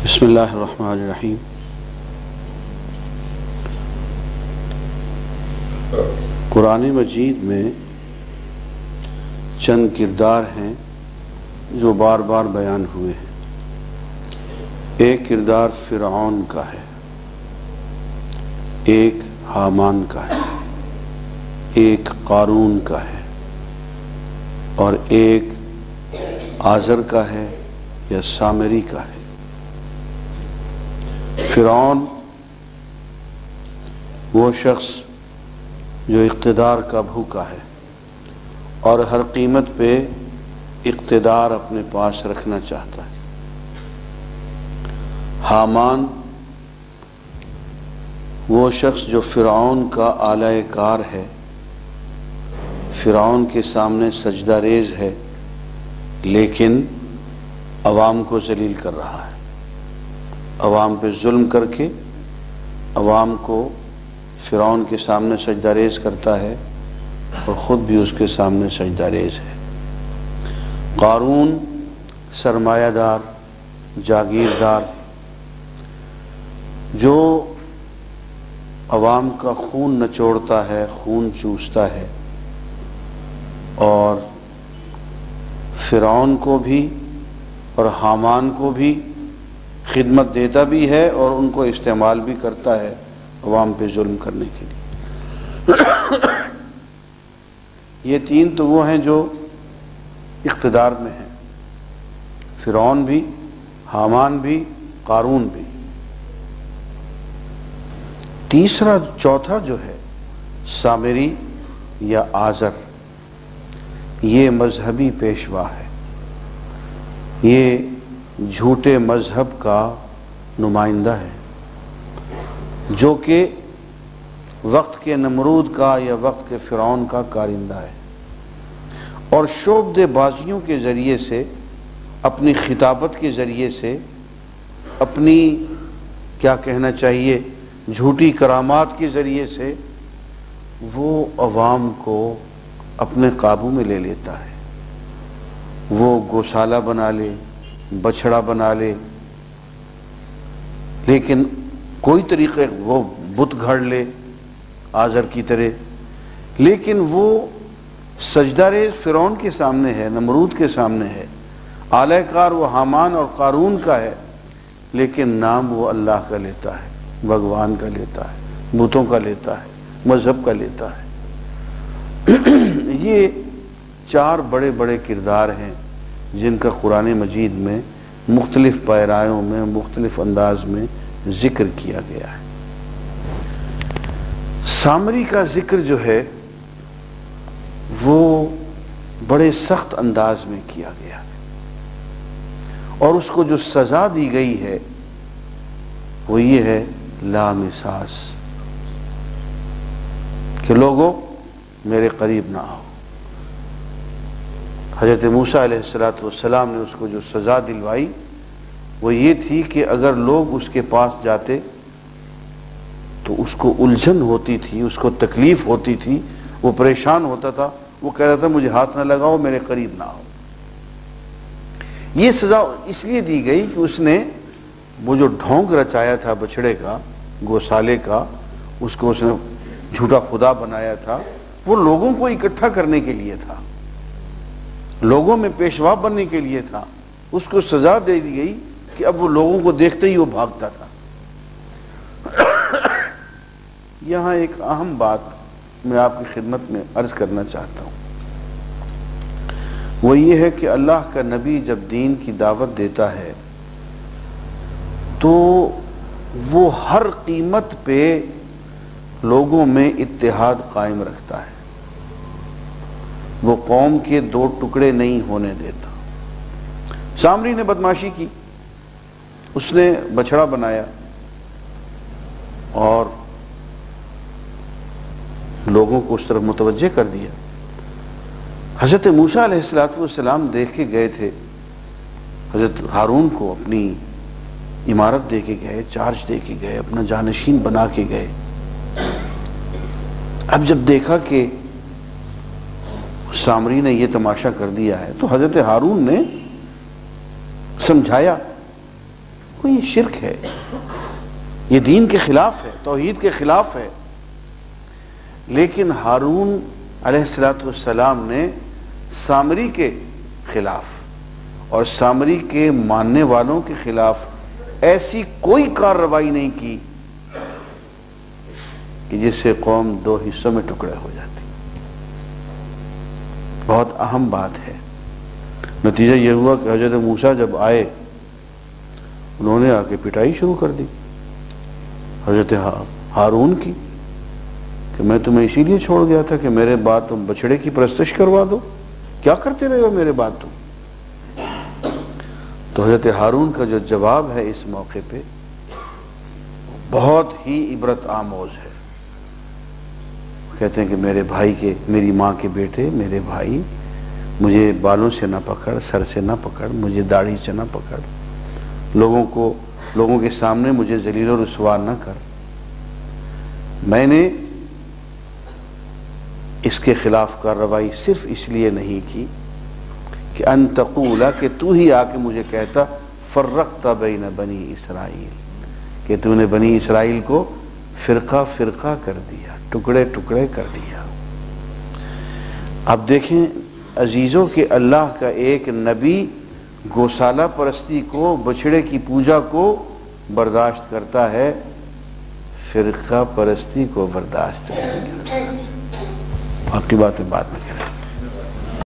بسم اللہ الرحمن الرحیم۔ قرآن مجید میں چند کردار ہیں جو بار بار بیان ہوئے ہیں۔ ایک کردار فرعون کا ہے، ایک حامان کا ہے، ایک قارون کا ہے، اور ایک آزر کا ہے یا سامری کا ہے۔ فرعون وہ شخص جو اقتدار کا بھوکا ہے اور ہر قیمت پہ اقتدار اپنے پاس رکھنا چاہتا ہے۔ حامان وہ شخص جو فرعون کا اعلی کار ہے، فرعون کے سامنے سجدہ ریز ہے، لیکن عوام کو ذلیل کر رہا ہے، عوام پہ ظلم کر کے عوام کو فرعون کے سامنے سجدہ ریز کرتا ہے اور خود بھی اس کے سامنے سجدہ ریز ہے۔ قارون سرمایہ دار، جاگیردار، جو عوام کا خون نچوڑتا ہے، خون چوستا ہے، اور فرعون کو بھی اور حامان کو بھی خدمت دیتا بھی ہے اور ان کو استعمال بھی کرتا ہے عوام پہ ظلم کرنے کے لیے۔ یہ تین تو وہ ہیں جو اقتدار میں ہیں، فرعون بھی، حامان بھی، قارون بھی۔ تیسرا چوتھا جو ہے سامری یا آزر، یہ مذہبی پیشوا ہے، یہ جھوٹے مذہب کا نمائندہ ہے، جو کہ وقت کے نمرود کا یا وقت کے فرعون کا کارندہ ہے، اور شعبدے بازیوں کے ذریعے سے، اپنی خطابت کے ذریعے سے، اپنی کیا کہنا چاہیے جھوٹی کرامات کے ذریعے سے وہ عوام کو اپنے قابو میں لے لیتا ہے۔ وہ گوشالہ بنا لے، بچھڑا بنا لے، لیکن کوئی طریقے وہ بت گھڑ لے آزر کی طرح، لیکن وہ سجدہ ریز فرعون کے سامنے ہے، نمرود کے سامنے ہے، اعلی کار وہ حامان اور قارون کا ہے، لیکن نام وہ اللہ کا لیتا ہے، بھگوان کا لیتا ہے، بتوں کا لیتا ہے، مذہب کا لیتا ہے۔ یہ چار بڑے بڑے کردار ہیں جن کا قرآن مجید میں مختلف پیرایوں میں، مختلف انداز میں ذکر کیا گیا ہے۔ سامری کا ذکر جو ہے وہ بڑے سخت انداز میں کیا گیا ہے، اور اس کو جو سزا دی گئی ہے وہ یہ ہے لامساس، کہ لوگوں میرے قریب نہ آؤ۔ حضرت موسیٰ علیہ السلام نے اس کو جو سزا دلوائی وہ یہ تھی کہ اگر لوگ اس کے پاس جاتے تو اس کو الجھن ہوتی تھی، اس کو تکلیف ہوتی تھی، وہ پریشان ہوتا تھا، وہ کہہ رہا تھا مجھے ہاتھ نہ لگاؤ، میرے قریب نہ آؤ۔ یہ سزا اس لیے دی گئی کہ اس نے وہ جو ڈھونگ رچایا تھا بچڑے کا، گوسالے کا، اس کو اس نے جھوٹا خدا بنایا تھا، وہ لوگوں کو اکٹھا کرنے کے لیے تھا، لوگوں میں پیشوا بننے کے لیے تھا۔ اس کو سزا دے دی گئی کہ اب وہ لوگوں کو دیکھتے ہی وہ بھاگتا تھا۔ یہاں ایک اہم بات میں آپ کی خدمت میں عرض کرنا چاہتا ہوں، وہ یہ ہے کہ اللہ کا نبی جب دین کی دعوت دیتا ہے تو وہ ہر قیمت پہ لوگوں میں اتحاد قائم رکھتا ہے، وہ قوم کے دو ٹکڑے نہیں ہونے دیتا۔ سامری نے بدماشی کی، اس نے بچھڑا بنایا اور لوگوں کو اس طرف متوجہ کر دیا۔ حضرت موسیٰ علیہ السلام دیکھ کے گئے تھے، حضرت ہارون کو اپنی عمارت دے کے گئے، چارج دے کے گئے، اپنا جانشین بنا کے گئے۔ اب جب دیکھا کہ سامری نے یہ تماشا کر دیا ہے تو حضرت ہارون نے سمجھایا، کوئی شرک ہے، یہ دین کے خلاف ہے، توحید کے خلاف ہے۔ لیکن ہارون علیہ السلام نے سامری کے خلاف اور سامری کے ماننے والوں کے خلاف ایسی کوئی کارروائی نہیں کی کہ جس سے قوم دو حصوں میں ٹکڑے ہو جاتی۔ بہت اہم بات ہے۔ نتیجہ یہ ہوا کہ حضرت موسیٰ جب آئے، انہوں نے آ کے پٹائی شروع کر دی حضرت ہارون کی، کہ میں تمہیں اسی لیے چھوڑ گیا تھا کہ میرے بعد تم بچڑے کی پرستش کروا دو، کیا کرتے رہے ہو میرے بعد تم؟ تو حضرت ہارون کا جو جواب ہے اس موقع پہ بہت ہی عبرت آموز ہے۔ کہتے ہیں کہ میرے بھائی کے، میری ماں کے بیٹے، میرے بھائی، مجھے بالوں سے نہ پکڑ، سر سے نہ پکڑ، مجھے داڑھی سے نہ پکڑ، لوگوں کے سامنے مجھے ذلیل و رسوا نہ کر۔ میں نے اس کے خلاف کارروائی صرف اس لیے نہیں کی کہ ان تقولا، کہ تو ہی آ کے مجھے کہتا فرقت بین بنی اسرائیل، کہ تو نے بنی اسرائیل کو فرقہ فرقہ کر دیا، ٹکڑے ٹکڑے کر دیا۔ اب دیکھیں عزیزوں کہ اللہ کا ایک نبی گوسالہ پرستی کو، بچڑے کی پوجا کو برداشت کرتا ہے، فرقہ پرستی کو برداشت نہیں کرتا۔ باقی باتیں بعد میں کریں۔